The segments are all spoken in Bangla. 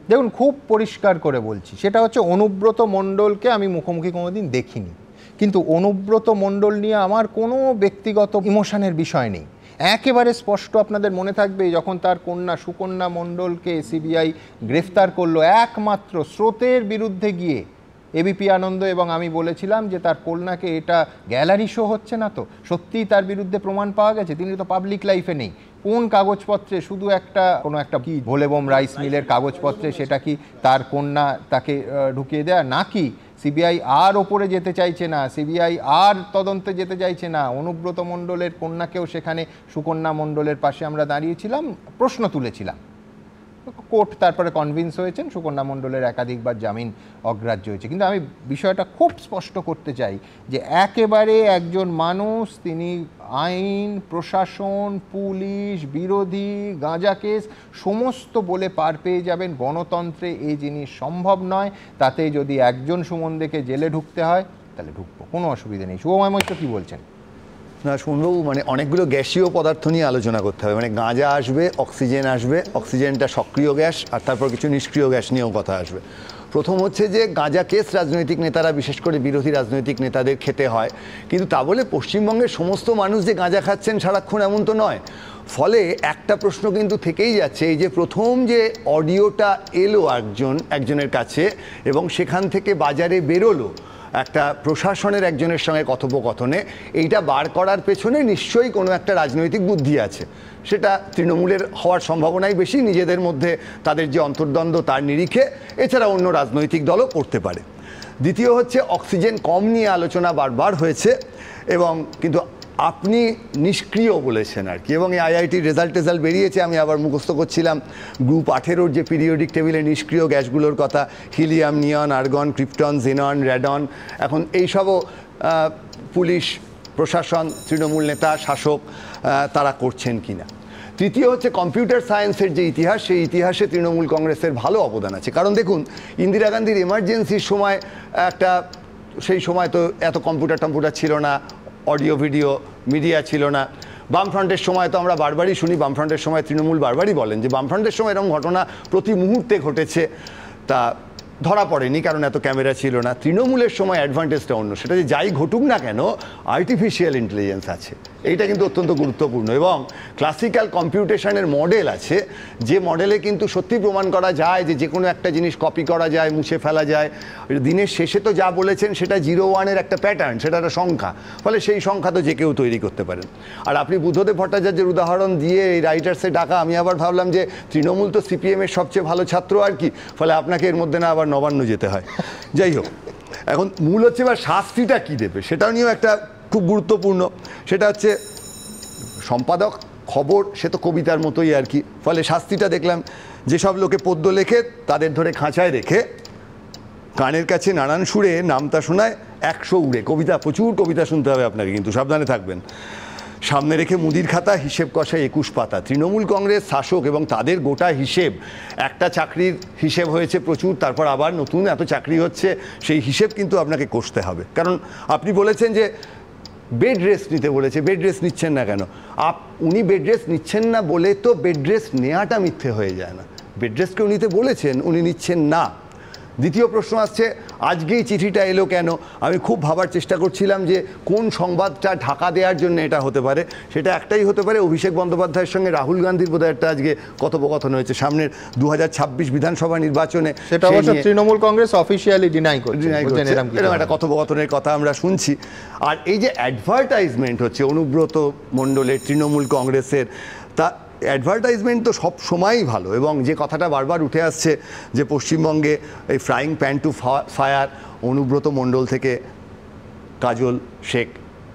দেখুন, খুব পরিষ্কার করে বলছি, সেটা হচ্ছে অনুব্রত মণ্ডলকে আমি মুখোমুখি কোনোদিন দেখিনি, কিন্তু অনুব্রত মণ্ডল নিয়ে আমার কোনো ব্যক্তিগত ইমোশনের বিষয় নেই। একেবারে স্পষ্ট, আপনাদের মনে থাকবে যখন তার কন্যা সুকন্যা মণ্ডলকে সিবিআই গ্রেফতার করলো একমাত্র স্রোতের বিরুদ্ধে গিয়ে, এবিপি আনন্দ এবং আমি বলেছিলাম যে তার কন্যাকে, এটা গ্যালারি শো হচ্ছে না তো, সত্যিই তার বিরুদ্ধে প্রমাণ পাওয়া গেছে, তিনি তো পাবলিক লাইফে নেই, কোন কাগজপত্রে, শুধু কোনো একটা কি ভোলেবোম রাইস মিলের কাগজপত্রে সেটা কি তার কন্যা তাকে ঢুকিয়ে দেয়া, নাকি সিবিআই আর ওপরে যেতে চাইছে না, সিবিআই আর তদন্তে যেতে চাইছে না, অনুব্রত মণ্ডলের কন্যাকেও সেখানে সুকন্যা মণ্ডলের পাশে আমরা দাঁড়িয়েছিলাম, প্রশ্ন তুলেছিলাম, কোর্ট তারপরে কনভিন্স হয়েছেন, সুকন্যা মণ্ডলের একাধিকবার জামিন অগ্রাহ্য হয়েছে। কিন্তু আমি বিষয়টা খুব স্পষ্ট করতে চাই যে একেবারে একজন মানুষ, তিনি আইন, প্রশাসন, পুলিশ, বিরোধী, গাঁজা কেস সমস্ত বলে পার পেয়ে যাবেন। গণতন্ত্রে এই জিনিস সম্ভব নয়। তাতে যদি একজন সুমনদেকে জেলে ঢুকতে হয় তাহলে ঢুকবো, কোনো অসুবিধা নেই। শুভময় মৈত্র কি বলছেন? না সুমনবাবু, মানে অনেকগুলো গ্যাসীয় পদার্থ নিয়ে আলোচনা করতে হবে। মানে গাঁজা আসবে, অক্সিজেন আসবে, অক্সিজেনটা সক্রিয় গ্যাস, আর তারপর কিছু নিষ্ক্রিয় গ্যাস নিয়েও কথা আসবে। প্রথম হচ্ছে যে গাঁজা কেস রাজনৈতিক নেতারা, বিশেষ করে বিরোধী রাজনৈতিক নেতাদের খেতে হয়, কিন্তু তা বলে পশ্চিমবঙ্গের সমস্ত মানুষ যে গাঁজা খাচ্ছেন সারাক্ষণ এমন তো নয়। ফলে একটা প্রশ্ন কিন্তু থেকেই যাচ্ছে, এই যে প্রথম যে অডিওটা এলো একজনের কাছে এবং সেখান থেকে বাজারে বেরোলো একটা প্রশাসনের একজনের সঙ্গে কথোপকথনে, এইটা বার করার পেছনে নিশ্চয়ই কোনো একটা রাজনৈতিক বুদ্ধি আছে। সেটা তৃণমূলের হওয়ার সম্ভাবনাই বেশি, নিজেদের মধ্যে তাদের যে অন্তর্দ্বন্দ্ব তার নিরিখে, এছাড়া অন্য রাজনৈতিক দলও করতে পারে। দ্বিতীয় হচ্ছে অক্সিজেন কম নিয়ে আলোচনা বারবার হয়েছে, এবং কিন্তু আপনি নিষ্ক্রিয় বলেছেন আর কি, এবং এই আইআইটির রেজাল্ট বেরিয়েছে, আমি আবার মুখস্থ করছিলাম গ্রুপ 18-র যে পিরিয়ডিক টেবিলে নিষ্ক্রিয় গ্যাসগুলোর কথা, হিলিয়াম, নিয়ন, আর্গন, ক্রিপ্টন, জেনন, র্যাডন, এখন এইসবও পুলিশ, প্রশাসন, তৃণমূল নেতা, শাসক তারা করছেন কিনা। তৃতীয় হচ্ছে কম্পিউটার সায়েন্সের যে ইতিহাস, সেই ইতিহাসে তৃণমূল কংগ্রেসের ভালো অবদান আছে। কারণ দেখুন, ইন্দিরা গান্ধীর এমার্জেন্সির সময় সেই সময় তো এত কম্পিউটার ছিল না, অডিও ভিডিও মিডিয়া ছিল না। বামফ্রন্টের সময় তো আমরা বারবারই শুনি, বামফ্রন্টের সময় তৃণমূল বারবারই বলেন যে বামফ্রন্টের সময় এরকম ঘটনা প্রতি মুহূর্তে ঘটেছে, তা ধরা পড়েনি কারণ এত ক্যামেরা ছিল না। তৃণমূলের সময় অ্যাডভান্টেজটা অন্য, সেটা যে যাই ঘটুক না কেন আর্টিফিশিয়াল ইন্টেলিজেন্স আছে, এইটা কিন্তু অত্যন্ত গুরুত্বপূর্ণ, এবং ক্লাসিক্যাল কম্পিউটেশনের মডেল আছে, যে মডেলে কিন্তু সত্যি প্রমাণ করা যায় যে কোনো একটা জিনিস কপি করা যায়, মুছে ফেলা যায়। দিনের শেষে তো যা বলেছেন সেটা 0-1-এর একটা প্যাটার্ন, সেটা একটা সংখ্যা, ফলে সেই সংখ্যা তো যে কেউ তৈরি করতে পারেন। আর আপনি বুদ্ধদেব ভট্টাচার্যের উদাহরণ দিয়ে এই রাইটার্সে ডাকা, আমি আবার ভাবলাম যে তৃণমূল তো সিপিএমের সবচেয়ে ভালো ছাত্র আর কি, ফলে আপনাকে এর মধ্যে না আবার নবান্ন যেতে হয়। যাই হোক, এখন মূল হচ্ছে এবার শাস্তিটা কী দেবে, সেটাও নিয়েও একটা খুব গুরুত্বপূর্ণ। সেটা হচ্ছে সম্পাদক খবর, সে তো কবিতার মতোই আর কি, ফলে শাস্তিটা দেখলাম যেসব লোকে পদ্য লেখে তাদের ধরে খাঁচায় রেখে কানের কাছে নানান সুরে নামতা শোনায় 100 উড়ে। কবিতা, প্রচুর কবিতা শুনতে হবে আপনাকে, কিন্তু সাবধানে থাকবেন। সামনে রেখে মুদির খাতা, হিসেব কষায় 21 পাতা। তৃণমূল কংগ্রেস শাসক এবং তাদের গোটা হিসেব, একটা চাকরির হিসেব হয়েছে প্রচুর, তারপর আবার নতুন এত চাকরি হচ্ছে, সেই হিসেব কিন্তু আপনাকে কষতে হবে। কারণ আপনি বলেছেন যে বেড রেস্ট নিতে বলেছে, বেড রেস্ট নিচ্ছেন না কেন? উনি বেড রেস্ট নিচ্ছেন না বলে তো বেড রেস্ট নেওয়াটা মিথ্যে হয়ে যায় না, বেড রেস্টকেও নিতে বলেছেন, উনি নিচ্ছেন না। দ্বিতীয় প্রশ্ন আসছে, আজকেই চিঠিটা এলো কেন? আমি খুব ভাবার চেষ্টা করছিলাম যে কোন সংবাদটা ঢাকা দেওয়ার জন্য এটা হতে পারে। সেটা একটাই হতে পারে, অভিষেক বন্দ্যোপাধ্যায়ের সঙ্গে রাহুল গান্ধীর বোধহয় একটা আজকে কথোপকথন হয়েছে সামনের 2026 বিধানসভা নির্বাচনে, সেটা অবশ্য তৃণমূল কংগ্রেস অফিসিয়ালি ডিনাই করছে, এরকম একটা কথোপকথনের কথা আমরা শুনছি। আর এই যে অ্যাডভার্টাইজমেন্ট হচ্ছে অনুব্রত মণ্ডলের তৃণমূল কংগ্রেসের, তা অ্যাডভার্টাইজমেন্ট তো সব সময়ই ভালো, এবং যে কথাটা বারবার উঠে আসছে যে পশ্চিমবঙ্গে এই frying pan to fire, Anubrata Mondal থেকে কাজল শেখ,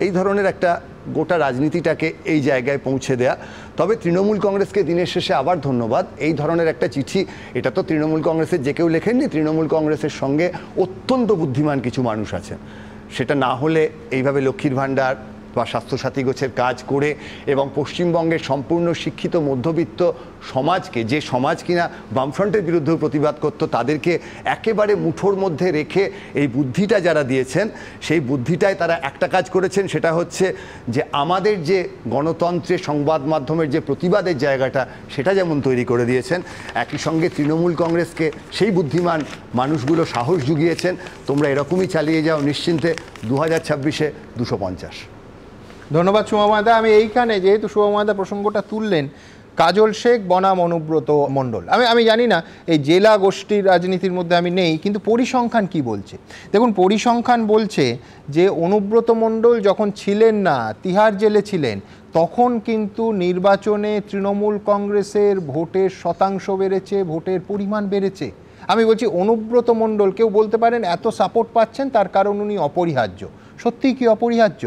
এই ধরনের একটা গোটা রাজনীতিটাকে এই জায়গায় পৌঁছে দেয়া। তবে তৃণমূল কংগ্রেসকে দিনের শেষে আবার ধন্যবাদ, এই ধরনের একটা চিঠি, এটা তো তৃণমূল কংগ্রেসের যে কেউ লেখেননি, তৃণমূল কংগ্রেসের সঙ্গে অত্যন্ত বুদ্ধিমান কিছু মানুষ আছেন। সেটা না হলে এইভাবে লক্ষ্মীর ভাণ্ডার, বা স্বাস্থ্যসাথী গোছের কাজ করে এবং পশ্চিমবঙ্গের সম্পূর্ণ শিক্ষিত মধ্যবিত্ত সমাজকে, যে সমাজ কিনা বামফ্রন্টের বিরুদ্ধেও প্রতিবাদ করত, তাদেরকে একেবারে মুঠোর মধ্যে রেখে এই বুদ্ধিটা যারা দিয়েছেন, সেই বুদ্ধিটায় তারা একটা কাজ করেছেন, সেটা হচ্ছে যে আমাদের যে গণতন্ত্রের সংবাদ মাধ্যমের যে প্রতিবাদের জায়গাটা, সেটা যেমন তৈরি করে দিয়েছেন, একই সঙ্গে তৃণমূল কংগ্রেসকে সেই বুদ্ধিমান মানুষগুলো সাহস জুগিয়েছেন, তোমরা এরকমই চালিয়ে যাও, নিশ্চিন্তে 2026-এ 250। ধন্যবাদ শুভময়দা। আমি এইখানে যেহেতু শুভময়দা প্রসঙ্গটা তুললেন, কাজল শেখ বনাম অনুব্রত মণ্ডল, আমি জানি না এই জেলা গোষ্ঠীর রাজনীতির মধ্যে আমি নেই, কিন্তু পরিসংখ্যান কি বলছে দেখুন। পরিসংখ্যান বলছে যে অনুব্রত মণ্ডল যখন ছিলেন না, তিহার জেলে ছিলেন, তখন কিন্তু নির্বাচনে তৃণমূল কংগ্রেসের ভোটের শতাংশ বেড়েছে, ভোটের পরিমাণ বেড়েছে। আমি বলছি অনুব্রত মণ্ডল, কেউ বলতে পারেন এত সাপোর্ট পাচ্ছেন তার কারণ উনি অপরিহার্য। সত্যিই কি অপরিহার্য?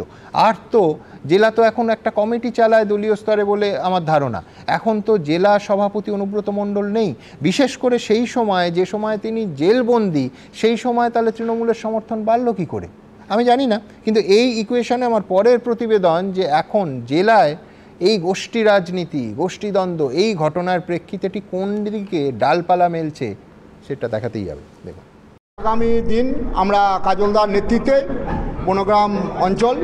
আর তো জেলা তো এখন একটা কমিটি চালায় দলীয় স্তরে বলে আমার ধারণা। এখন তো জেলা সভাপতি অনুব্রত মণ্ডল নেই, বিশেষ করে সেই সময়, যে সময় তিনি জেলবন্দি, সেই সময় তাহলে তৃণমূলের সমর্থন বাড়ল কী করে আমি জানি না। কিন্তু এই ইকুয়েশনে আমার পরের প্রতিবেদন যে এখন জেলায় এই গোষ্ঠী রাজনীতি, গোষ্ঠীদ্বন্দ্ব, এই ঘটনার প্রেক্ষিতে ঠিক কোন দিকে ডালপালা মেলছে সেটা দেখাতেই যাবে। দেখুন, আগামী দিন আমরা কাজলদার নেতৃত্বে বনগ্রাম অঞ্চল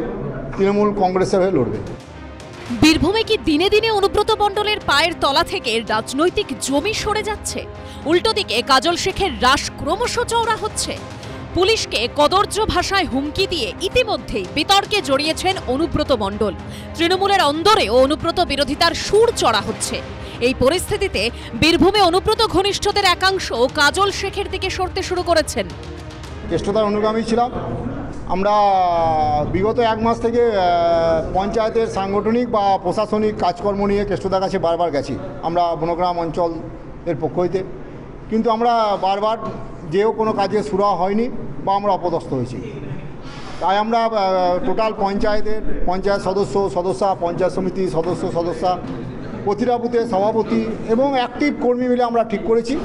তৃণমূল কংগ্রেসের হয়ে লড়বে। বীরভূমে কি দিনে দিনে অনুব্রত মণ্ডলের পায়ের তলা থেকে রাজনৈতিক জমি সরে যাচ্ছে? উল্টো দিকে কাজল শেখের রাশ ক্রমশ চওড়া হচ্ছে। পুলিশকে কদর্য ভাষায় হুমকি দিয়ে ইতিমধ্যেই বিতর্কে জড়িয়েছেন অনুব্রত মণ্ডল। তৃণমূলের অন্দরেও অনুব্রত বিরোধিতার সুর চড়া হচ্ছে। এই পরিস্থিতিতে বীরভূমে অনুব্রত ঘনিষ্ঠদের একাংশ কাজল শেখের দিকে সরতে শুরু করেছেন। কেষ্টতার অনুগামী ছিলাম আমরা। বিগত এক মাস থেকে পঞ্চায়েতের সাংগঠনিক বা প্রশাসনিক কাজকর্ম নিয়ে কেষ্টতার কাছে বারবার গেছি আমরা বনগ্রাম অঞ্চলের পক্ষ হইতে, কিন্তু আমরা বারবার যেও কোনো কাজে সুরা হয়নি বা আমরা অপদস্থ হয়েছি। তাই আমরা টোটাল পঞ্চায়েত সদস্যা, পঞ্চায়েত সমিতি সদস্যা, প্রতিটা বুথের সভাপতি এবং অ্যাক্টিভ কর্মী মিলে আমরা ঠিক করেছি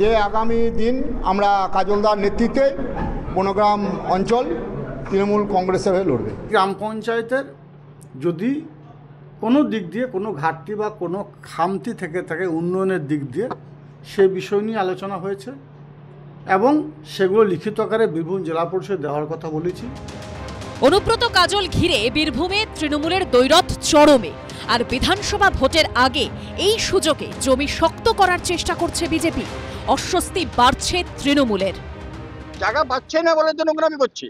যে আগামী দিন আমরা কাজলদার নেতৃত্বে বনগ্রাম অঞ্চল তৃণমূল কংগ্রেসের হয়ে লড়বে। গ্রাম পঞ্চায়েতের যদি কোনো দিক দিয়ে কোনো ঘাটতি বা কোনো খামতি থেকে থাকে উন্নয়নের দিক দিয়ে, সে বিষয় নিয়ে আলোচনা হয়েছে এবং সেগুলো লিখিত আকারে বীরভূম জেলা পরিষদ দেওয়ার কথা বলেছি। অনুব্রত কাজল ঘিরে বীরভূমে তৃণমূলের দ্বৈরথ চরমে। আর বিধানসভা ভোটের আগে এই সুযোগে জমি শক্ত করার চেষ্টা করছে বিজেপি। অস্বস্তি বাড়ছে তৃণমূলের। জায়গা পাচ্ছে না বলে তো নোংরামি করছে।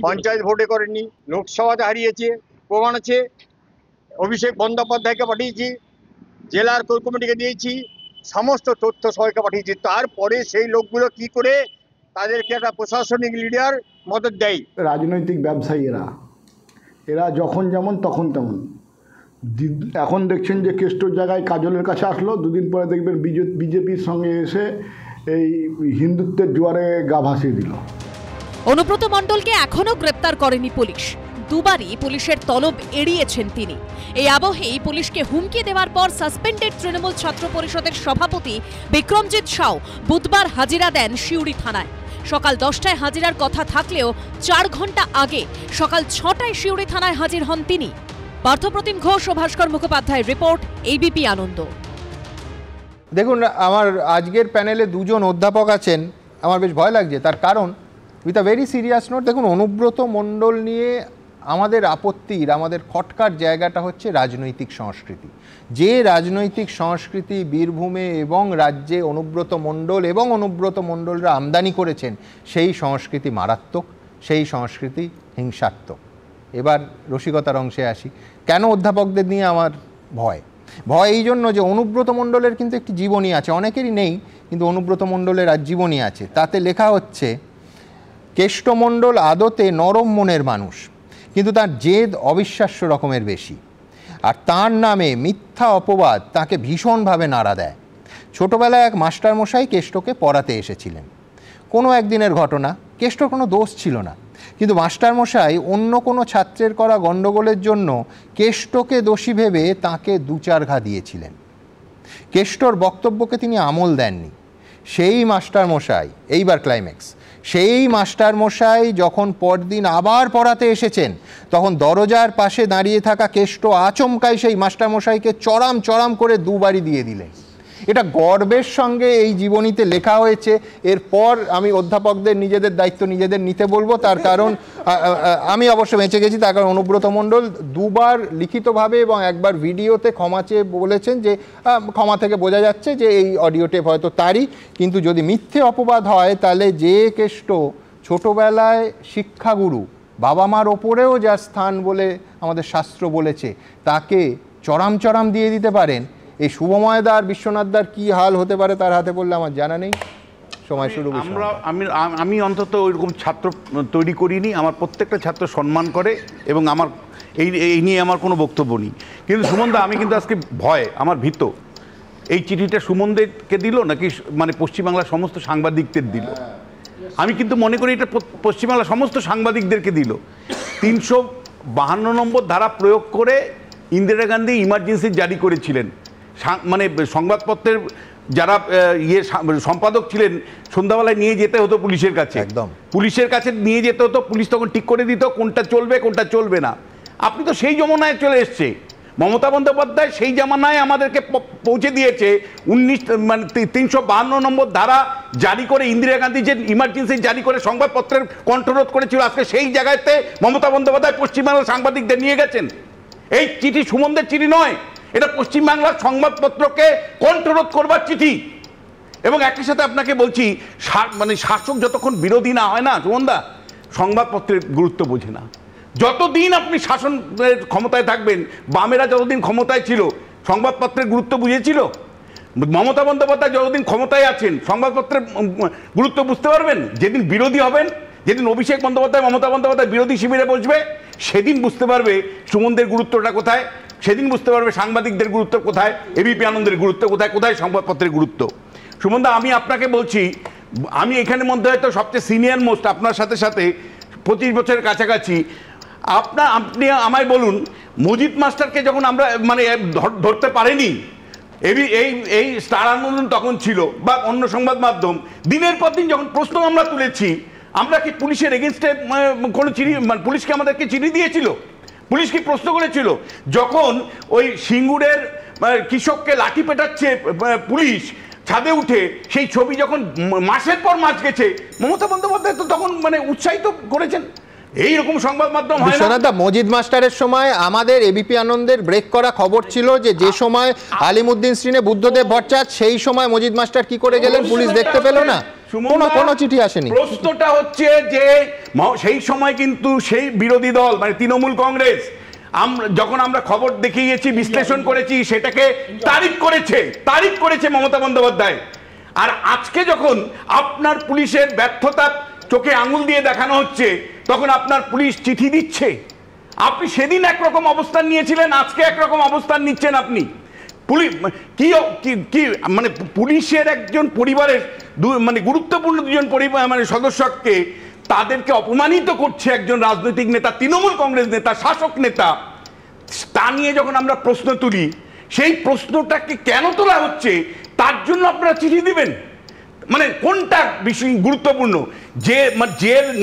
পঞ্চায়েত ভোটে করেনি, লোকসভাতে হারিয়েছে, প্রমাণ আছে। অভিষেক বন্দ্যোপাধ্যায়কে পাঠিয়েছি, জেলার কোর কমিটিকে দিয়েছি, সমস্ত তথ্য সবাইকে পাঠিয়েছি। তারপরে সেই লোকগুলো কি করে তাদেরকে একটা প্রশাসনিক লিডার মদত দেয়। রাজনৈতিক ব্যবসায়ীরা এরা যখন যেমন তখন তেমন। এখন দেখছেন যে কেষ্টর জায়গায় কাজলের কাছে আসলো, দুদিন পরে দেখবেন বিজেপির সঙ্গে এসে এই হিন্দুত্বের জোয়ারে গা ভাসিয়ে দিল। অনুব্রত মণ্ডলকে এখনো গ্রেপ্তার করেনি পুলিশ। দুবারই পুলিশের তলব এড়িয়েছেন তিনি। এই আবহেই পুলিশকে হুমকি দেওয়ার পর সাসপেন্ডেড তৃণমূল ছাত্র পরিষদের সভাপতি বিক্রমজিৎ সাউ বুধবার হাজিরা দেন সিউড়ি থানায়। সকাল 10টায় হাজিরার কথা থাকলেও 4 ঘন্টা আগে সকাল 6টায় সিউড়ি থানায় হাজির হন তিনি। পার্থপ্রতিম ঘোষ ও ভাস্কর মুখোপাধ্যায়ের রিপোর্ট, এবিপি আনন্দ। দেখুন, আমার আজকের প্যানেলে দুজন অধ্যাপক আছেন, আমার বেশ ভয় লাগছে। তার কারণ, with a very serious note, দেখুন অনুব্রত মণ্ডল নিয়ে আমাদের আপত্তির, আমাদের খটকার জায়গাটা হচ্ছে রাজনৈতিক সংস্কৃতি। যে রাজনৈতিক সংস্কৃতি বীরভূমে এবং রাজ্যে অনুব্রত মণ্ডল এবং অনুব্রত মণ্ডলরা আমদানি করেছেন, সেই সংস্কৃতি মারাত্মক, সেই সংস্কৃতি হিংসাত্মক। এবার রসিকতার অংশে আসি। কেন অধ্যাপকদের নিয়ে আমার ভয় এই জন্য যে অনুব্রত মণ্ডলের কিন্তু একটি জীবনী আছে, অনেকেরই নেই, কিন্তু অনুব্রত মণ্ডলের আর জীবনী আছে। তাতে লেখা হচ্ছে, কেষ্ট মণ্ডল আদতে নরম মনের মানুষ, কিন্তু তার জেদ অবিশ্বাস্য রকমের বেশি। আর তার নামে মিথ্যা অপবাদ তাকে ভীষণভাবে নাড়া দেয়। ছোটবেলায় এক মাস্টারমশাই কেষ্টকে পড়াতে এসেছিলেন। কোনো একদিনের ঘটনা, কেষ্টর কোনো দোষ ছিল না, কিন্তু মাস্টারমশাই অন্য কোনো ছাত্রের করা গণ্ডগোলের জন্য কেষ্টকে দোষী ভেবে তাকে 2-4 ঘা দিয়েছিলেন। কেষ্টর বক্তব্যকে তিনি আমল দেননি। সেই মাস্টারমশাই, এইবার ক্লাইম্যাক্স, সেই মাস্টারমশাই যখন পরদিন আবার পড়াতে এসেছেন তখন দরজার পাশে দাঁড়িয়ে থাকা কেষ্ট আচমকাই সেই মাস্টারমশাইকে চড়াম চড়াম করে দুবারই দিয়ে দিলেন। এটা গর্বের সঙ্গে এই জীবনীতে লেখা হয়েছে। এরপর আমি অধ্যাপকদের নিজেদের দায়িত্ব নিজেদের নিতে বলবো, তার কারণ আমি অবশ্য বেঁচে গেছি, তার কারণ অনুব্রত মণ্ডল দুবার লিখিতভাবে এবং একবার ভিডিওতে ক্ষমা চেয়ে বলেছেন যে ক্ষমা থেকে বোঝা যাচ্ছে যে এই অডিও টেপ হয়তো তারই, কিন্তু যদি মিথ্যে অপবাদ হয় তাহলে যে কেষ্ট ছোটবেলায় শিক্ষাগুরু, বাবা মার ওপরেও যার স্থান বলে আমাদের শাস্ত্র বলেছে, তাকে চড়াম চড়াম দিয়ে দিতে পারেন, এই শুভময় দা আর বিশ্বনাথ দার কী হাল হতে পারে তার হাতে পড়লে আমার জানা নেই। সময় শুরু। আমি অন্তত ওইরকম ছাত্র তৈরি করিনি, আমার প্রত্যেকটা ছাত্র সম্মান করে এবং আমার এই নিয়ে আমার কোনো বক্তব্য নেই। কিন্তু সুমনদা, আমি কিন্তু আজকে আমার ভীত, এই চিঠিটা সুমনদেরকে দিল নাকি মানে পশ্চিমবাংলার সমস্ত সাংবাদিকদের দিল। আমি কিন্তু মনে করি এটা পশ্চিমবাংলার সমস্ত সাংবাদিকদেরকে দিল। 352 নম্বর ধারা প্রয়োগ করে ইন্দিরা গান্ধী ইমার্জেন্সি জারি করেছিলেন। মানে সংবাদপত্রের যারা সম্পাদক ছিলেন সন্ধ্যাবেলায় নিয়ে যেতে হতো পুলিশের কাছে, একদম পুলিশের কাছে নিয়ে যেতে হতো, পুলিশ তখন ঠিক করে দিত কোনটা চলবে কোনটা চলবে না। আপনি তো সেই জমানায় চলে এসছে, মমতা বন্দ্যোপাধ্যায় সেই জমানায় আমাদেরকে পৌঁছে দিয়েছে 352 নম্বর ধারা জারি করে ইন্দিরা গান্ধী যে ইমার্জেন্সি জারি করে সংবাদপত্রের কণ্ঠরোধ করেছিল, আজকে সেই জায়গাতে মমতা বন্দ্যোপাধ্যায় পশ্চিমবাংলার সাংবাদিকদের নিয়ে গেছেন। এই চিঠি সুমনদের চিঠি নয়, এটা পশ্চিমবাংলার সংবাদপত্রকে কণ্ঠরোধ করবার চিঠি। এবং একই সাথে আপনাকে বলছি, মানে শাসক যতক্ষণ বিরোধী না হয় না সুমনদা, সংবাদপত্রের গুরুত্ব বোঝে না। যতদিন আপনি শাসনের ক্ষমতায় থাকবেন, বামেরা যতদিন ক্ষমতায় ছিল সংবাদপত্রের গুরুত্ব বুঝেছিল? মমতা বন্দ্যোপাধ্যায় যতদিন ক্ষমতায় আছেন সংবাদপত্রের গুরুত্ব বুঝতে পারবেন? যেদিন বিরোধী হবেন, যেদিন অভিষেক বন্দ্যোপাধ্যায় মমতা বন্দ্যোপাধ্যায় বিরোধী শিবিরে বসবে, সেদিন বুঝতে পারবে সুমনদের গুরুত্বটা কোথায়, সেদিন বুঝতে পারবে সাংবাদিকদের গুরুত্ব কোথায়, এবিপি আনন্দের গুরুত্ব কোথায়, কোথায় সংবাদপত্রের গুরুত্ব। সুমনদা, আমি আপনাকে বলছি, আমি এখানের মধ্যে হয়তো সবচেয়ে সিনিয়র মোস্ট, আপনার সাথে সাথে 25 বছরের কাছাকাছি। আপনি আমায় বলুন, মজিদ মাস্টারকে যখন আমরা মানে ধরতে পারিনি, এই স্টার আন্দোলন তখন ছিল বা অন্য সংবাদ মাধ্যম, দিনের পর দিন যখন প্রশ্ন আমরা তুলেছি, আমরা কি পুলিশের এগেনস্টে কোনো চিঠি, পুলিশকে আমাদেরকে চিঠি দিয়েছিল? পুলিশ কি প্রশ্ন করেছিল? যখন ওই সিঙ্গুরের কৃষককে লাঠি পেটাচ্ছে পুলিশ ছাদে উঠে, সেই ছবি যখন মাসের পর মাস গেছে, মমতা বন্দ্যোপাধ্যায় তো তখন মানে উৎসাহিত করেছেন। এইরকম সংবাদ মাধ্যম হয় না। মজিদ মাস্টারের সময় আমাদের এবিপি আনন্দের ব্রেক করা খবর ছিল যে সময় আলিমুদ্দিন শ্রীনে বুদ্ধদেব ভট্টাচার্য, সেই সময় মজিদ মাস্টার কি করে গেলেন পুলিশ দেখতে পেল না, কোনো চিঠি আসেনি। প্রশ্নটা হচ্ছে যে সেই সময় কিন্তু সেই বিরোধী দল মানে তৃণমূল কংগ্রেস, যখন আমরা খবর দেখিয়েছি, বিশ্লেষণ করেছি, সেটাকে তারিফ করেছে মমতা বন্দ্যোপাধ্যায়। আর আজকে যখন আপনার পুলিশের ব্যর্থতা চোখে আঙুল দিয়ে দেখানো হচ্ছে, তখন আপনার পুলিশ চিঠি দিচ্ছে। আপনি সেদিন একরকম অবস্থান নিয়েছিলেন, আজকে একরকম অবস্থান নিচ্ছেন আপনি। কি মানে পুলিশের একজন পরিবারের মানে গুরুত্বপূর্ণ দুজন পরিবার মানে সদস্যকে তাদেরকে অপমানিত করছে একজন রাজনৈতিক নেতা, তৃণমূল কংগ্রেস নেতা, শাসক নেতা। তা নিয়ে যখন আমরা প্রশ্ন তুলি, সেই প্রশ্নটাকে কেন তোলা হচ্ছে তার জন্য আপনারা চিঠি দিবেন? মানে কোনটা বিষয় গুরুত্বপূর্ণ? যে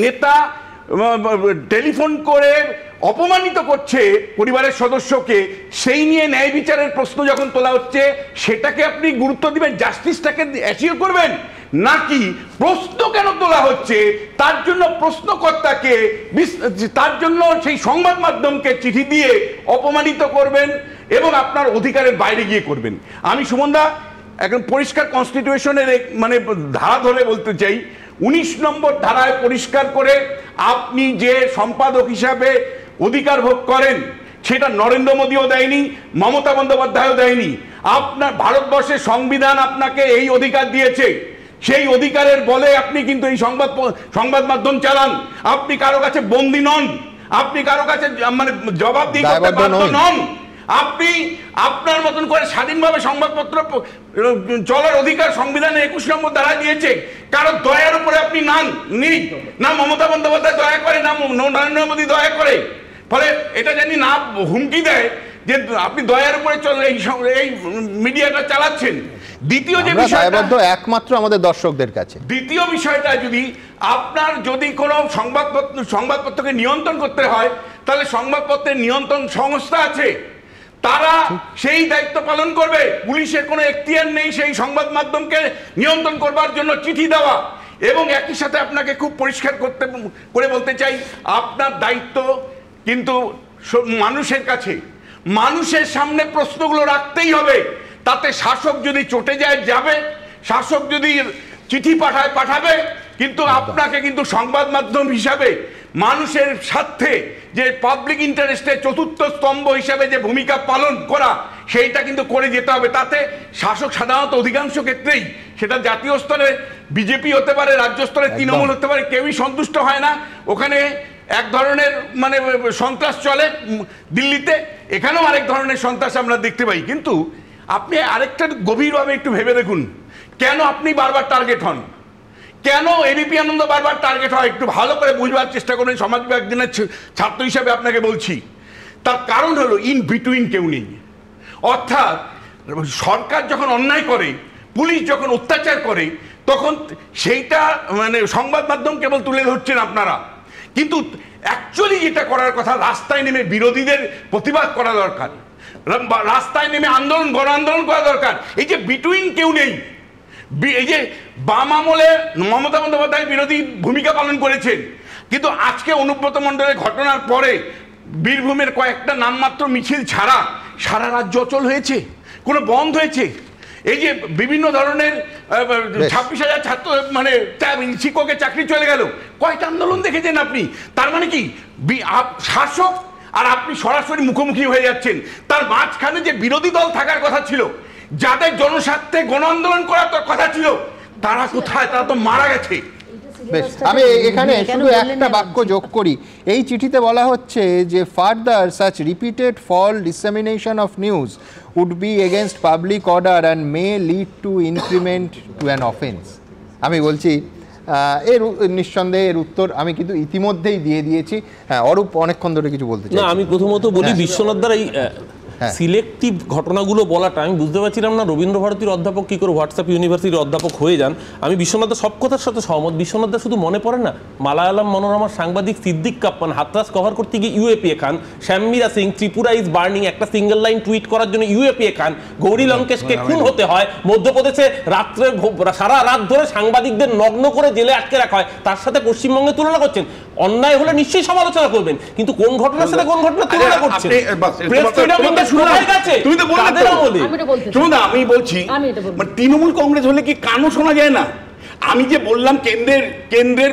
নেতা টেলিফোন করে অপমানিত করছে পরিবারের সদস্যকে, সেই নিয়ে ন্যায় বিচারের প্রশ্ন যখন তোলা হচ্ছে, সেটাকে আপনি গুরুত্ব দিবেন, জাস্টিসটাকে অ্যাসিওর করবেন? নাকি প্রশ্ন কেন তোলা হচ্ছে তার জন্য প্রশ্নকর্তাকে, তার জন্য সেই সংবাদ মাধ্যমকে চিঠি দিয়ে অপমানিত করবেন এবং আপনার অধিকারের বাইরে গিয়ে করবেন? আমি সুমনদা এখন পরিষ্কার কনস্টিটিউশনের মানে ধারা ধরে বলতে চাই, 19 নম্বর ধারায় পরিষ্কার করে আপনি যে সম্পাদক হিসাবে অধিকার ভোগ করেন, সেটা নরেন্দ্র মোদীও দেয়নি, মমতা বন্দ্যোপাধ্যায়ও দেয়নি। আপনার ভারতবর্ষের সংবিধান আপনাকে এই অধিকার দিয়েছে। সেই অধিকারের বলে আপনি কিন্তু এই সংবাদ মাধ্যম চালান। আপনি কারো কাছে বন্দী নন, আপনি কারো কাছে মানে জবাব দিয়ে করতে বাধ্য নন। আপনি আপনার মতন করে স্বাধীনভাবে সংবাদপত্র চলার অধিকার সংবিধানে 21 নম্বর ধারা দিয়েছে। কারো দয়ার উপরে আপনি না মমতা বন্দ্যোপাধ্যায় দয়া করে, না নরেন্দ্র মোদী দয়া করে। ফলে এটা জানি না হুমকি দেয় যে আপনি দয়ার উপরে এই মিডিয়াটা চালাচ্ছেন। দ্বিতীয় যে আমরা বিষয়টা, দায়বদ্ধ একমাত্র আমাদের দর্শকদের কাছে। দ্বিতীয় বিষয়টা, আপনার যদি কোনো সংবাদপত্রকে নিয়ন্ত্রণ করতে হয়, তাহলে সংবাদপত্রের নিয়ন্ত্রণ সংস্থা আছে, তারা সেই দায়িত্ব পালন করবে। পুলিশের কোনো এখতিয়ার নেই সেই সংবাদ মাধ্যমকে নিয়ন্ত্রণ করবার জন্য চিঠি দেওয়া। এবং একই সাথে আপনাকে খুব পরিষ্কার করে বলতে চাই, আপনার দায়িত্ব কিন্তু মানুষের কাছে, মানুষের সামনে প্রশ্নগুলো রাখতেই হবে। তাতে শাসক যদি চটে যায় যাবে, শাসক যদি চিঠি পাঠায় পাঠাবে, কিন্তু আপনাকে কিন্তু সংবাদ মাধ্যম হিসাবে মানুষের স্বার্থে যে পাবলিক ইন্টারেস্টে চতুর্থ স্তম্ভ হিসাবে যে ভূমিকা পালন করা, সেইটা কিন্তু করে যেতে হবে। তাতে শাসক সাধারণত অধিকাংশ ক্ষেত্রেই, সেটা জাতীয় স্তরে বিজেপি হতে পারে, রাজ্য স্তরে তৃণমূল হতে পারে, কেউই সন্তুষ্ট হয় না। ওখানে এক ধরনের মানে সন্ত্রাস চলে দিল্লিতে, এখানেও আরেক ধরনের সন্ত্রাস আমরা দেখতে পাই। কিন্তু আপনি আরেকটা গভীরভাবে একটু ভেবে দেখুন, কেন আপনি বারবার টার্গেট হন, কেন এবিপি আনন্দ বারবার টার্গেট হয়, একটু ভালো করে বুঝবার চেষ্টা করুন। সমাজ বিজ্ঞানের ছাত্র হিসাবে আপনাকে বলছি, তার কারণ হলো ইন বিটুইন কেউ নেই। অর্থাৎ সরকার যখন অন্যায় করে, পুলিশ যখন অত্যাচার করে, তখন সেইটা মানে সংবাদ মাধ্যম কেবল তুলে ধরছেন আপনারা, কিন্তু অ্যাকচুয়ালি যেটা করার কথা, রাস্তায় নেমে বিরোধীদের প্রতিবাদ করা দরকার, রাস্তায় নেমে আন্দোলন, গণ আন্দোলন করা দরকার। এই যে বিটুইন কেউ নেই, এই যে বাম আমলে মমতা বন্দ্যোপাধ্যায় বিরোধী ভূমিকা পালন করেছেন, কিন্তু আজকে অনুব্রত মণ্ডলের ঘটনার পরে বীরভূমের কয়েকটা নামমাত্র মিছিল ছাড়া সারা রাজ্য অচল হয়েছে, কোনো বন্ধ হয়েছে। এই যে বিভিন্ন ধরনের 26,000 ছাত্র মানে শিক্ষকের চাকরি চলে গেল, কয়টা আন্দোলন দেখেছেন আপনি? তার মানে কি শাসক আর আপনি সরাসরি মুখোমুখি হয়ে যাচ্ছেন। তার মাঝখানে যে বিরোধী দল থাকার কথা ছিল, যাদের জনস্বার্থে গণ আন্দোলন করার কথা ছিল, তারা কোথায়? তারা তো মারা গেছে। বেশ, আমি এখানে শুধু একটা বাক্য যোগ করি। এই চিঠিতে বলা হচ্ছে যে further such repeated false dissemination of news would be against public order and may lead to increment to an offence. আমি বলছি এর নিঃসন্দেহে এর উত্তর আমি কিন্তু ইতিমধ্যেই দিয়ে দিয়েছি। হ্যাঁ, অরূপ অনেকক্ষণ ধরে কিছু বলতে চাই। আমি প্রথমত বলি, বিশ্বনাথ দ্বারা এই সিলেক্টিভ ঘটনাগুলো বলাটা আমি বুঝতে পারছিলাম না রবীন্দ্র ভারতীর অধ্যাপক কী করে হোয়াটসঅ্যাপ ইউনিভার্সিটির অধ্যাপক হয়ে যান। আমি বিশ্বনাথের সব কথার সাথে সহমত। বিশ্বনাথদা শুধু মনে পড়ে না, মালায়ালাম মনোরমার সাংবাদিক সিদ্দিক কাপ্পান হাতরাস কভার করতে গিয়ে UAPA Khan, Shyam Meera Singh Tripura is burning একটা সিঙ্গেল লাইন টুইট করার জন্য ইউএপিএ খান, গৌরী লঙ্কেশকে খুন হতে হয়, মধ্যপ্রদেশে রাত্রে সারা রাত ধরে সাংবাদিকদের নগ্ন করে জেলে আটকে রাখা হয়, তার সাথে পশ্চিমবঙ্গে তুলনা করছেন। অন্যায় হলে নিশ্চয়ই সমালোচনা করবেন, কিন্তু কোন ঘটনার সাথে কোন ঘটনা তুলনা করছেন? আমি বলছি তৃণমূল কংগ্রেস হলে কি কানও শোনা যায় না? আমি যে বললাম কেন্দ্রের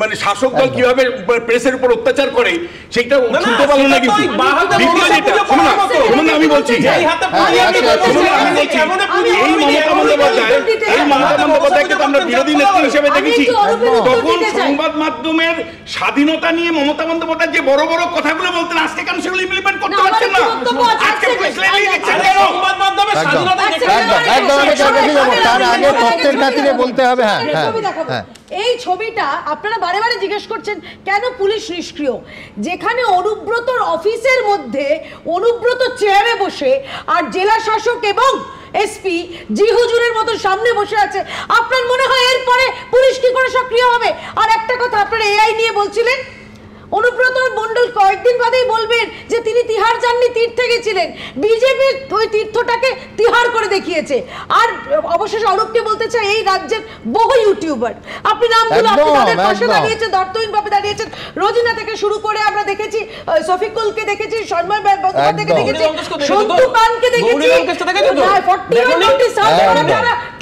মানে শাসক দল কিভাবে প্রেসের উপর অত্যাচার করে, সেটা শুনতে পারলো না। কিন্তু আমি বলছি এই মমতা বন্দ্যোপাধ্যায়কে তো আমরা বিরোধী নেত্রী হিসেবে দেখেছি, তখন সংবাদ মাধ্যমের স্বাধীনতা নিয়ে মমতা বন্দ্যোপাধ্যায় যে বড় বড় কথাগুলো বলতেন, আজকে কেন সেগুলো ইমপ্লিমেন্ট করতে পারছেন না? আজকে সংবাদ মাধ্যমের স্বাধীনতা তার আগে তথ্যের খাতিরে বলতে হবে। হ্যাঁ, এই ছবিটা আপনারা বারে বারে জিজ্ঞেস করছেন কেন পুলিশ নিষ্ক্রিয়, যেখানে অনুব্রতর অফিসের মধ্যে অনুব্রত চেয়ারে বসে আর জেলা শাসক এবং এসপি জি হুজুরের মতো সামনে বসে আছে, আপনার মনে হয় এরপরে পুলিশ কি করে সক্রিয় হবে? আর একটা কথা, আপনারা এআই নিয়ে বলছিলেন, অনুব্রত মণ্ডল কয়েকদিন বাদেই বলবেন যে তিনি তিহার যাননি, তীর্থে গেছিলেন। বিজেপি ওই তীর্থটাকে তিহার করে দেখিয়েছে। আর অবশেষে অরূপকে বলতে চাই, এই রাজ্যের বহু ইউটিউবার, আপনি নামগুলো আপনি তাদের পাশে দাঁড়িয়েছেন, দর্তহীনভাবে দাঁড়িয়েছেন। রোজিনা থেকে শুরু করে আমরা দেখেছি, শফিকুলকে দেখেছি, সন্ময় বন্দ্যোপাধ্যায়কে দেখেছি, সন্তু পানকে দেখেছি,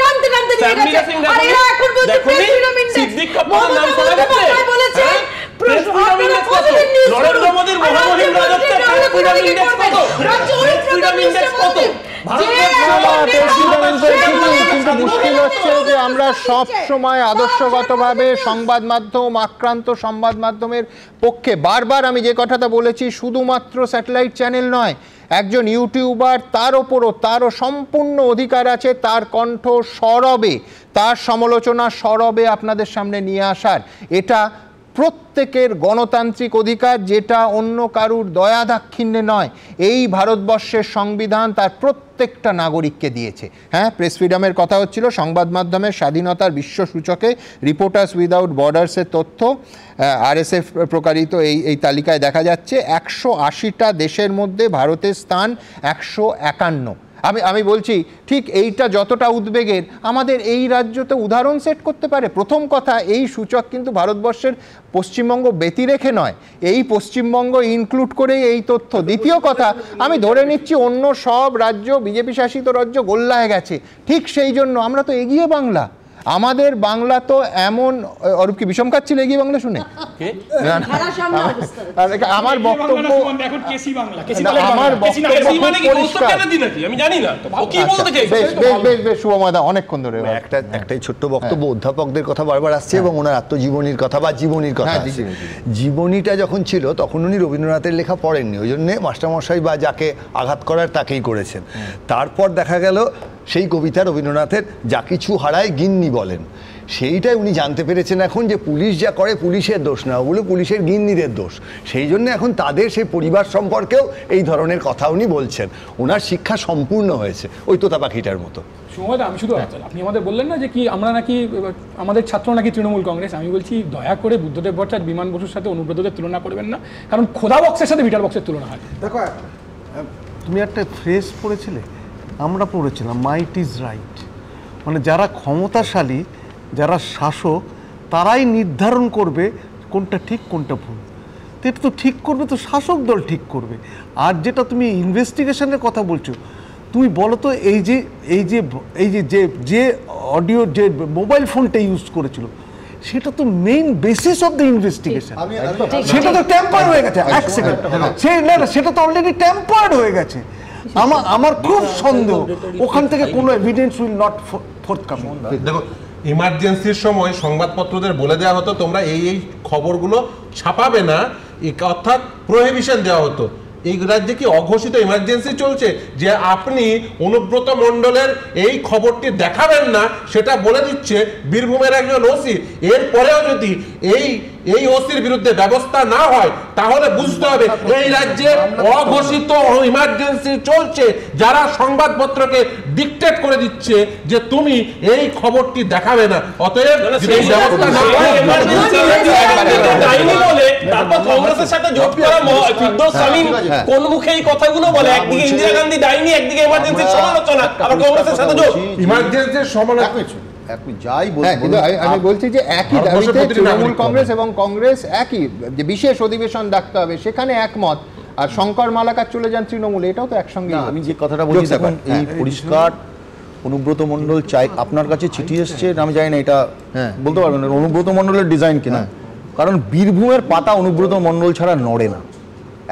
টানতে টানতে নিয়ে গেছে। আর এরা এখন বলছে press freedom index. Mamata Bandyopadhyay বলেছেন নরেন্দ্র মোদীর মহামহিম রাজত্বে ফ্রিডম ইন্ডেক্স কত? ফ্রিডম ইন্ডেক্স কত? কিন্তু মুশকিল হচ্ছে যে আমরা সব সময় আদর্শগতভাবে সংবাদ মাধ্যম, আক্রান্ত সংবাদ মাধ্যমের পক্ষে। বারবার আমি যে কথাটা বলেছি, শুধুমাত্র স্যাটেলাইট চ্যানেল নয়, একজন ইউটিউবার তারও সম্পূর্ণ অধিকার আছে তার কণ্ঠ সরবে, তার সমালোচনা সরবে আপনাদের সামনে নিয়ে আসার। এটা প্রত্যেকের গণতান্ত্রিক অধিকার, যেটা অন্য কারুর দয়া দাক্ষিণ্যে নয়। এই ভারতবর্ষের সংবিধান তার প্রত্যেকটা নাগরিককে দিয়েছে। হ্যাঁ, প্রেস ফ্রিডমের কথা হচ্ছিল, সংবাদ মাধ্যমের স্বাধীনতার বিশ্ব সূচকে রিপোর্টার্স উইদাউট বর্ডার্সের তথ্য, RSF প্রকারিত এই তালিকায় দেখা যাচ্ছে 180টা দেশের মধ্যে ভারতের স্থান 151। আমি বলছি ঠিক এইটা যতটা উদ্বেগের, আমাদের এই রাজ্যতে উদাহরণ সেট করতে পারে। প্রথম কথা, এই সূচক কিন্তু ভারতবর্ষের পশ্চিমবঙ্গ ব্যতি রেখে নয়, এই পশ্চিমবঙ্গ ইনক্লুড করেই এই তথ্য। দ্বিতীয় কথা, আমি ধরে নিচ্ছি অন্য সব রাজ্য, বিজেপি শাসিত রাজ্য গোল্লায় গেছে, ঠিক সেই জন্য আমরা তো এগিয়ে বাংলা। আমাদের বাংলা তো এমন, অরূপ কি বিষম খাচ্ছিল এগিয়ে বাংলা শুনে? আমার বক্তব্য শুভময়দা অনেকক্ষণ ধরে একটাই ছোট্ট বক্তব্য। অধ্যাপকদের কথা বারবার আসছে এবং ওনার আত্মজীবনীর কথা বা জীবনীর কথা। জীবনীটা যখন ছিল তখন উনি রবীন্দ্রনাথের লেখা পড়েননি, ওই জন্যে মাস্টারমশাই বা যাকে আঘাত করার তাকেই করেছেন। তারপর দেখা গেল সেই কবিতা রবীন্দ্রনাথের, যা কিছু হারায় গিন্নি বলেন, সেইটাই উনি জানতে পেরেছেন এখন যে পুলিশ যা করে পুলিশের দোষ না, ওগুলো পুলিশের গিন্নিদের দোষ। সেই জন্য এখন তাদের সেই পরিবার সম্পর্কেও এই ধরনের কথা উনি বলছেন। ওনার শিক্ষা সম্পূর্ণ হয়েছে ওই তোতা পাখিটার মতো। সুময়দা, আমি শুধু, আপনি আমাদের বললেন না যে কি আমরা নাকি আমাদের ছাত্র নাকি তৃণমূল কংগ্রেস, আমি বলছি দয়া করে বুদ্ধদেব ভট্টাচার্য, বিমান বসুর সাথে অনুব্রতদের তুলনা করবেন না, কারণ খোদা বক্সের সাথে বিটার বক্সের তুলনা হয়। দেখো, তুমি একটা ফ্রেজ পড়েছিলে, আমরা পড়েছিলাম মাইট ইজ রাইট, মানে যারা ক্ষমতাশালী, যারা শাসক, তারাই নির্ধারণ করবে কোনটা ঠিক কোনটা ভুল। তো এটা তো ঠিক করবে তো শাসক দল ঠিক করবে। আর যেটা তুমি ইনভেস্টিগেশনের কথা বলছো, তুমি বলো তো যে অডিও, যে মোবাইল ফোনটা ইউজ করেছিল, সেটা তো main basis of the investigation. সেটা তো ট্যাম্পার হয়ে গেছে। এক সেকেন্ড, সেটা তো অলরেডি ট্যাম্পার্ড হয়ে গেছে। আমার খুব সন্দেহ ওখান থেকে কোনো এভিডেন্স উইল নট ফোর্থকামিং। দেখো, ইমার্জেন্সির সময় সংবাদপত্রদের বলে দেওয়া হতো তোমরা এই খবরগুলো ছাপাবে না, অর্থাৎ প্রহিবিশন দেওয়া হতো। এই রাজ্যে কি অঘোষিত ইমার্জেন্সি চলছে যে আপনি অনুব্রত মণ্ডলের এই খবরটি দেখাবেন না, সেটা বলে দিচ্ছে বীরভূমের একজন ওসি। এরপরেও যদি এই ওসির বিরুদ্ধে ব্যবস্থা না হয়, তাহলে বুঝতে হবে এই রাজ্যে অঘোষিত ইমার্জেন্সি চলছে, যারা সংবাদপত্রকে ডিকটেট করে দিচ্ছে যে তুমি এই খবরটি দেখাবে না। অতএব ব্যবস্থা না বলে তারপর কংগ্রেসের সাথে জোট করা ফিরদৌস সালিম কোন মুখে এই কথাগুলো বলে, একদিকে ইন্দিরা গান্ধী ডাইনি, একদিকে ইমার্জেন্সির সমালোচনা, আবার কংগ্রেসের সাথে জোট। ইমার্জেন্সির সমালোচনা যাই বলবো, আমি বলছি যে একই দাবিতে তৃণমূল কংগ্রেস এবং কংগ্রেস একই, যে বিশেষ অধিবেশন ডাকতে হবে সেখানে একমত, আর শঙ্কর মালাকার চলে যান তৃণমূলে, এটাও তো একসঙ্গে। আমি যে কথাটা বলছি, দেখুন এই পরিষ্কার অনুব্রত মণ্ডল চাই আপনার কাছে চিঠি এসছে, আমি জানি না এটা বলতে পারবেন না অনুব্রত মণ্ডলের ডিজাইন কিনা, কারণ বীরভূমের পাতা অনুব্রত মণ্ডল ছাড়া নড়ে না।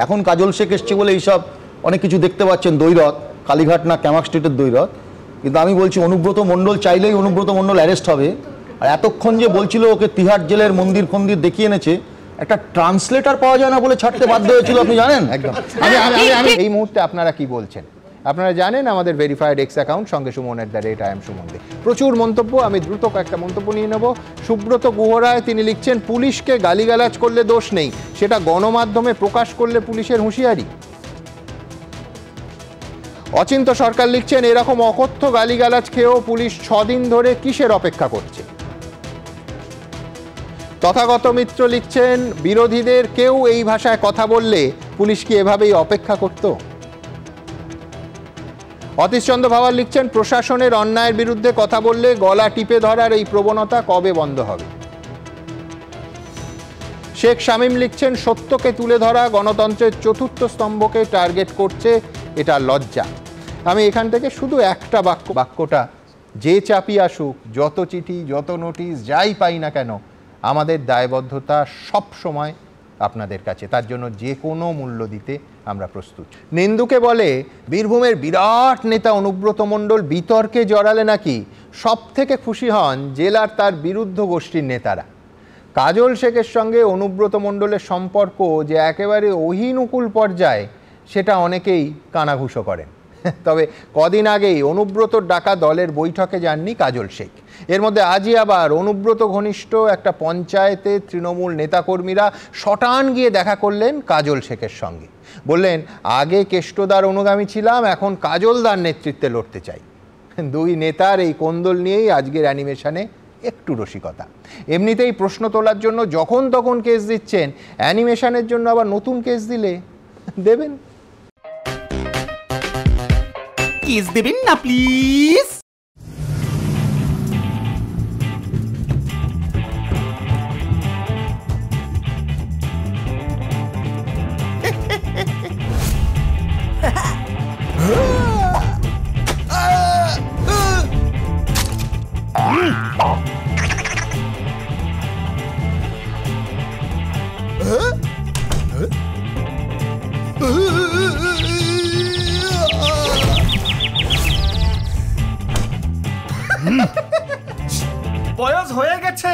এখন কাজল শেখ এসছে বলে এইসব অনেক কিছু দেখতে পাচ্ছেন, দৈরথ, কালীঘাট না ক্যামাক স্ট্রিটের দৈরথ, কিন্তু আমি বলছি অনুব্রত মণ্ডল চাইলেই অনুব্রত মণ্ডল অ্যারেস্ট হবে। আর এতক্ষণ যে বলছিল ওকে তিহার জেলের মন্দির ফন্দির দেখিয়ে এনেছে, একটা ট্রান্সলেটর পাওয়া যায় না বলে ছাড়তে বাধ্য হয়েছিল, আপনি জানেন? একদম। আমি এই মুহূর্তে আপনারা কি বলছেন আপনারা জানেন, আমাদের ভেরিফাইড এক্স অ্যাকাউন্ট সঙ্গে সুমন@IAM সুমন। প্রচুর মন্তব্য, আমি দ্রুত কয়েকটা মন্তব্য নিয়ে নেব। সুব্রত গুহরায় তিনি লিখছেন, পুলিশকে গালিগালাজ করলে দোষ নেই, সেটা গণমাধ্যমে প্রকাশ করলে পুলিশের হুঁশিয়ারি। অচিন্ত সরকার লিখছেন, এরকম অকথ্য গালিগালাজ খেয়েও পুলিশ 6 দিন ধরে কিসের অপেক্ষা করছে। তথাগত মিত্র লিখছেন, বিরোধীদের কেউ এই ভাষায় কথা বললে পুলিশ কি এভাবেই অপেক্ষা করত। অতীশচন্দ্র ভাওয়াল লিখছেন, প্রশাসনের অন্যায়ের বিরুদ্ধে কথা বললে গলা টিপে ধরার এই প্রবণতা কবে বন্ধ হবে। শেখ শামীম লিখছেন, সত্যকে তুলে ধরা গণতন্ত্রের 4র্থ স্তম্ভকে টার্গেট করছে, এটা লজ্জা। আমি এখান থেকে শুধু একটা বাক্যটা, যে চাপি আসুক, যত চিঠি, যত নোটিশ, যাই পাই না কেন, আমাদের দায়বদ্ধতা সব সময় আপনাদের কাছে, তার জন্য যে কোনো মূল্য দিতে আমরা প্রস্তুত। নিন্দুকে বলে, বীরভূমের বিরাট নেতা অনুব্রত মণ্ডল বিতর্কে জড়ালে নাকি সব থেকে খুশি হন জেলার তার বিরুদ্ধ গোষ্ঠীর নেতারা। কাজল শেখের সঙ্গে অনুব্রত মণ্ডলের সম্পর্ক যে একেবারে অহিনুকূল পর্যায়ে, সেটা অনেকেই কানাঘুষো করেন। তবে কদিন আগেই অনুব্রতর ডাকা দলের বৈঠকে যাননি কাজল শেখ। এর মধ্যে আজই আবার অনুব্রত ঘনিষ্ঠ একটা পঞ্চায়েতে তৃণমূল নেতাকর্মীরা শটান গিয়ে দেখা করলেন কাজল শেখের সঙ্গে। বললেন, আগে কেষ্টদার অনুগামী ছিলাম, এখন কাজলদার নেতৃত্বে লড়তে চাই। দুই নেতার এই কোন্দল নিয়েই আজকের অ্যানিমেশনে একটু রসিকতা। এমনিতেই প্রশ্ন তোলার জন্য যখন তখন কেস দিচ্ছেন, অ্যানিমেশনের জন্য আবার নতুন কেস দিলে দেবেন? কেস দেবেন না প্লিজ। বয়স হয়ে গেছে।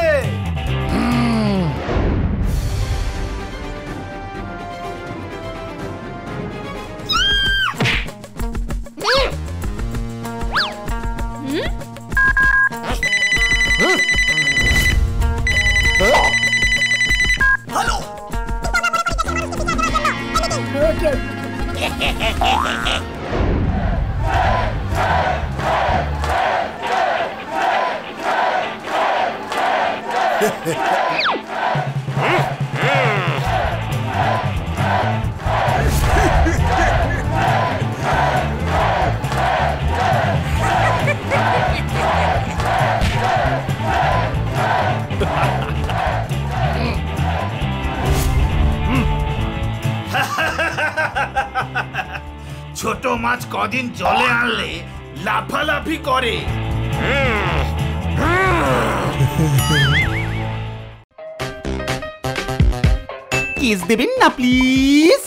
ছোট মাছ কদিন জলে আনলে লাফালাফি করে। কেস দেবেন না প্লিজ।